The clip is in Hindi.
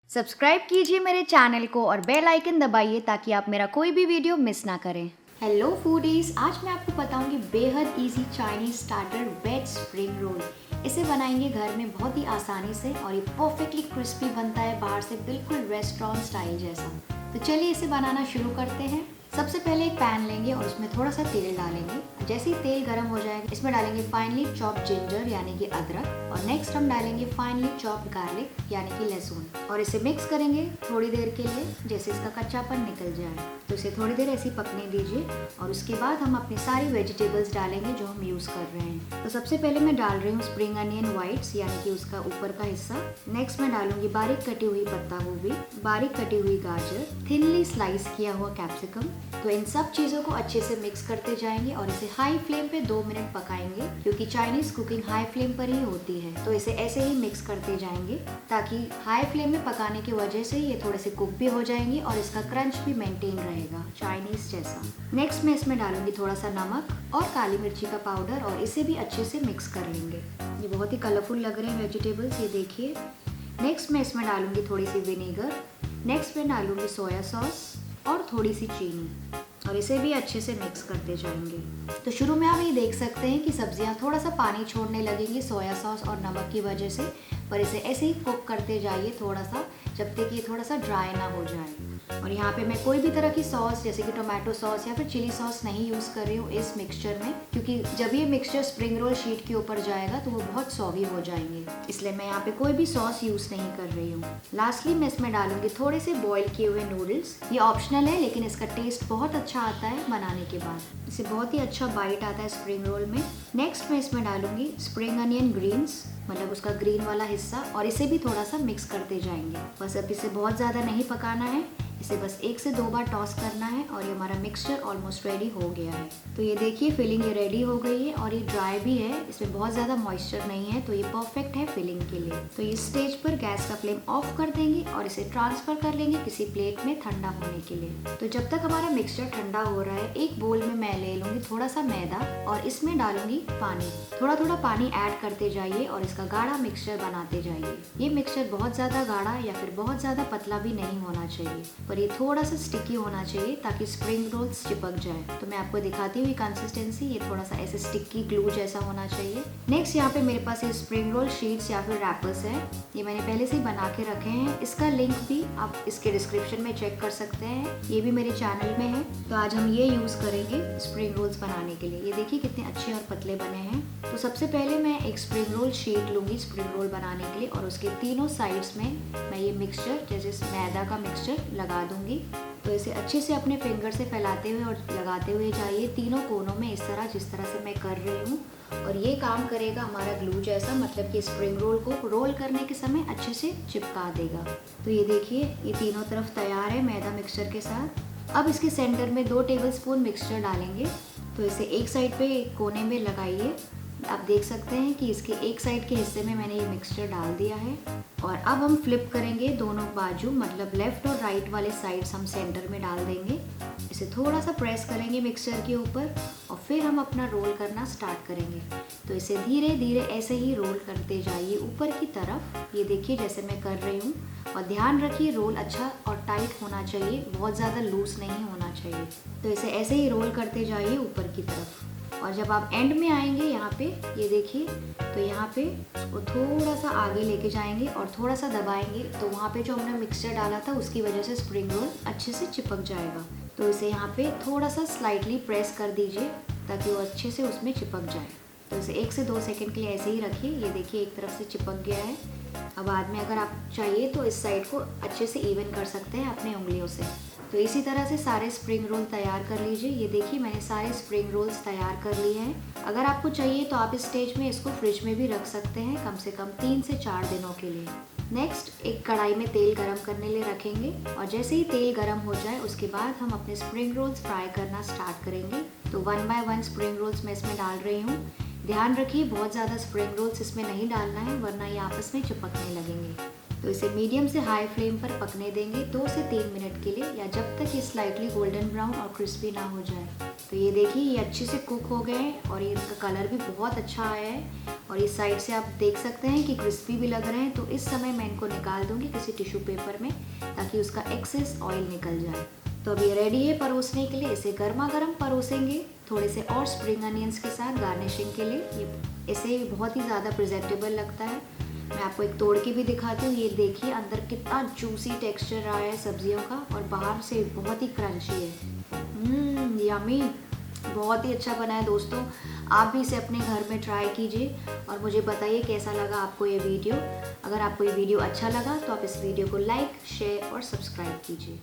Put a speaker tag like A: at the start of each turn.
A: सब्सक्राइब कीजिए मेरे चैनल को और बेल आइकन दबाइए ताकि आप मेरा कोई भी वीडियो मिस ना करें। हेलो फूडीज, आज मैं आपको बताऊंगी बेहद easy Chinese starter veg spring roll. इसे बनाएंगे घर में बहुत ही आसानी से और ये परफेक्टली क्रिस्पी बनता है, बाहर से बिल्कुल रेस्टोरेंट स्टाइल जैसा। तो चलिए इसे बनाना शुरू करते हैं। सबसे पहले एक पैन लेंगे और उसमें थोड़ा सा तेल डालेंगे। जैसे ही तेल गर्म हो जाएगा इसमें डालेंगे फाइनली चॉप्ड जिंजर यानी कि अदरक, और नेक्स्ट हम डालेंगे फाइनली चॉप्ड गार्लिक यानी कि लहसुन, और इसे मिक्स करेंगे थोड़ी देर के लिए, जैसे इसका कच्चापन निकल जाए। तो इसे थोड़ी देर ऐसे पकने दीजिए और उसके बाद हम अपनी सारी वेजिटेबल्स डालेंगे जो हम यूज़ कर रहे हैं। तो सबसे पहले मैं डाल रही हूँ स्प्रिंग अनियन वाइट्स यानी कि उसका ऊपर का हिस्सा। नेक्स्ट मैं डालूंगी बारीक कटी हुई पत्ता गोभी, बारीक कटी हुई गाजर, थिनली स्लाइस किया हुआ कैप्सिकम। तो इन सब चीज़ों को अच्छे से मिक्स करते जाएंगे और इसे हाई फ्लेम पे 2 मिनट पकाएंगे, क्योंकि चाइनीज कुकिंग हाई फ्लेम पर ही होती है। तो इसे ऐसे ही मिक्स करते जाएंगे ताकि हाई फ्लेम में पकाने की वजह से ये थोड़े से कुक भी हो जाएंगे और इसका क्रंच भी मेंटेन रहेगा चाइनीज जैसा। नेक्स्ट मैं इसमें डालूंगी थोड़ा सा नमक और काली मिर्ची का पाउडर और इसे भी अच्छे से मिक्स कर लेंगे। ये बहुत ही कलरफुल लग रहे हैं वेजिटेबल्स, ये देखिए। नेक्स्ट मैं इसमें डालूंगी थोड़ी सी विनेगर। नेक्स्ट मैं डालूंगी सोया सॉस और थोड़ी सी चीनी, और इसे भी अच्छे से मिक्स करते जाएंगे। तो शुरू में आप ये देख सकते हैं कि सब्जियां थोड़ा सा पानी छोड़ने लगेंगी सोया सॉस और नमक की वजह से, पर इसे ऐसे ही कुक करते जाइए थोड़ा सा, जब तक ये थोड़ा सा ड्राई ना हो जाए। और यहाँ पे मैं कोई भी तरह की सॉस जैसे कि टोमेटो सॉस या फिर चिली सॉस नहीं यूज़ कर रही हूँ इस मिक्सचर में, क्योंकि जब ये मिक्सचर स्प्रिंग रोल शीट के ऊपर जाएगा तो वो बहुत सॉगी हो जाएंगे, इसलिए मैं यहाँ पे कोई भी सॉस यूज़ नहीं कर रही हूँ। लास्टली मैं इसमें डालूंगी थोड़े से बॉईल किए हुए नूडल्स। ये ऑप्शनल है लेकिन इसका टेस्ट बहुत अच्छा आता है बनाने के बाद, इसे बहुत ही अच्छा बाइट आता है स्प्रिंग रोल में। नेक्स्ट मैं इसमें डालूंगी स्प्रिंग अनियन ग्रीन्स, मतलब उसका ग्रीन वाला हिस्सा, और इसे भी थोड़ा सा मिक्स करते जाएंगे। बस अब इसे बहुत ज़्यादा नहीं पकाना है, इसे बस 1 से 2 बार टॉस करना है और ये हमारा मिक्सचर ऑलमोस्ट रेडी हो गया है। तो ये देखिए फिलिंग ये रेडी हो गई है और ये ड्राई भी है, इसमें बहुत ज़्यादा मॉइस्चर नहीं है, तो ये परफेक्ट है फिलिंग के लिए। तो इस स्टेज पर गैस का फ्लेम ऑफ कर देंगे और इसे ट्रांसफर कर लेंगे किसी प्लेट में ठंडा होने के लिए। तो जब तक हमारा मिक्सचर ठंडा हो रहा है, एक बोल में मैं ले लूँगी थोड़ा सा मैदा और इसमें डालूंगी पानी। थोड़ा थोड़ा पानी ऐड करते जाइए और इसका गाढ़ा मिक्सचर बनाते जाइए। ये मिक्सचर बहुत ज़्यादा गाढ़ा या फिर बहुत ज़्यादा पतला भी नहीं होना चाहिए, पर ये थोड़ा सा स्टिकी होना चाहिए ताकि स्प्रिंग रोल्स चिपक जाए। तो मैं आपको दिखाती हुई कंसिस्टेंसी, ये थोड़ा सा ऐसे स्टिकी ग्लू जैसा होना चाहिए। नेक्स्ट यहाँ पे मेरे पास ये स्प्रिंग रोल शीट्स या फिर रैपर्स है, ये मैंने पहले से ही बना के रखे हैं। इसका लिंक भी आप इसके डिस्क्रिप्शन में चेक कर सकते हैं, ये भी मेरे चैनल में है। तो आज हम ये यूज़ करेंगे स्प्रिंग रोल्स बनाने के लिए। ये देखिए कितने अच्छे और पतले बने हैं। तो सबसे पहले मैं एक स्प्रिंग रोल शीट लूँगी स्प्रिंग रोल बनाने के लिए, और उसके तीनों साइड्स में मैं ये मिक्सचर जैसे मैदा का मिक्सचर लगा दूँगी। तो इसे अच्छे से अपने फिंगर से फैलाते हुए और लगाते हुए जाइए तीनों कोनों में, इस तरह जिस तरह से मैं कर रही हूँ। और ये काम करेगा हमारा ग्लू जैसा, मतलब कि स्प्रिंग रोल को रोल करने के समय अच्छे से चिपका देगा। तो ये देखिए ये तीनों तरफ तैयार है मैदा मिक्सचर के साथ। अब इसके सेंटर में 2 टेबलस्पून मिक्सचर डालेंगे। तो इसे एक साइड पे कोने में लगाइए। आप देख सकते हैं कि इसके एक साइड के हिस्से में मैंने ये मिक्सचर डाल दिया है, और अब हम फ्लिप करेंगे दोनों बाजू, मतलब लेफ्ट और राइट वाले साइड्स हम सेंटर में डाल देंगे। इसे थोड़ा सा प्रेस करेंगे मिक्सचर के ऊपर और फिर हम अपना रोल करना स्टार्ट करेंगे। तो इसे धीरे धीरे ऐसे ही रोल करते जाइए ऊपर की तरफ, ये देखिए जैसे मैं कर रही हूँ। और ध्यान रखिए रोल अच्छा और टाइट होना चाहिए, बहुत ज़्यादा लूज नहीं होना चाहिए। तो इसे ऐसे ही रोल करते जाइए ऊपर की तरफ, और जब आप एंड में आएंगे यहाँ पे ये देखिए, तो यहाँ पे उसको थोड़ा सा आगे लेके जाएंगे और थोड़ा सा दबाएंगे, तो वहाँ पे जो हमने मिक्सचर डाला था उसकी वजह से स्प्रिंग रोल अच्छे से चिपक जाएगा। तो इसे यहाँ पे थोड़ा सा स्लाइटली प्रेस कर दीजिए ताकि वो अच्छे से उसमें चिपक जाए। तो इसे 1 से 2 सेकंड के लिए ऐसे ही रखिए। ये देखिए एक तरफ से चिपक गया है। अब बाद में अगर आप चाहिए तो इस साइड को अच्छे से इवन कर सकते हैं अपनी उंगलियों से। तो इसी तरह से सारे स्प्रिंग रोल तैयार कर लीजिए। ये देखिए मैंने सारे स्प्रिंग रोल्स तैयार कर लिए हैं। अगर आपको चाहिए तो आप इस स्टेज में इसको फ्रिज में भी रख सकते हैं कम से कम 3 से 4 दिनों के लिए। नेक्स्ट एक कढ़ाई में तेल गरम करने लिए रखेंगे, और जैसे ही तेल गरम हो जाए उसके बाद हम अपने स्प्रिंग रोल्स फ्राई करना स्टार्ट करेंगे। तो 1 बाय 1 स्प्रिंग रोल्स मैं इसमें डाल रही हूँ। ध्यान रखिए बहुत ज़्यादा स्प्रिंग रोल्स इसमें नहीं डालना है, वरना ये आपस में चिपकने लगेंगे। तो इसे मीडियम से हाई फ्लेम पर पकने देंगे 2 से 3 मिनट के लिए, या जब तक ये स्लाइटली गोल्डन ब्राउन और क्रिस्पी ना हो जाए। तो ये देखिए ये अच्छे से कुक हो गए हैं और ये इसका कलर भी बहुत अच्छा आया है और इस साइड से आप देख सकते हैं कि क्रिस्पी भी लग रहे हैं। तो इस समय मैं इनको निकाल दूंगी किसी टिश्यू पेपर में ताकि उसका एक्सेस ऑयल निकल जाए। तो अब ये रेडी है परोसने के लिए। इसे गर्मा गर्म परोसेंगे थोड़े से और स्प्रिंग अनियंस के साथ गार्निशिंग के लिए। ये इसे बहुत ही ज़्यादा प्रेजेंटेबल लगता है। मैं आपको एक तोड़ के भी दिखाती हूँ। ये देखिए अंदर कितना जूसी टेक्सचर आया है सब्जियों का और बाहर से बहुत ही क्रंची है। यम्मी, बहुत ही अच्छा बना है दोस्तों। आप भी इसे अपने घर में ट्राई कीजिए और मुझे बताइए कैसा लगा आपको ये वीडियो। अगर आपको ये वीडियो अच्छा लगा तो आप इस वीडियो को लाइक, शेयर और सब्सक्राइब कीजिए।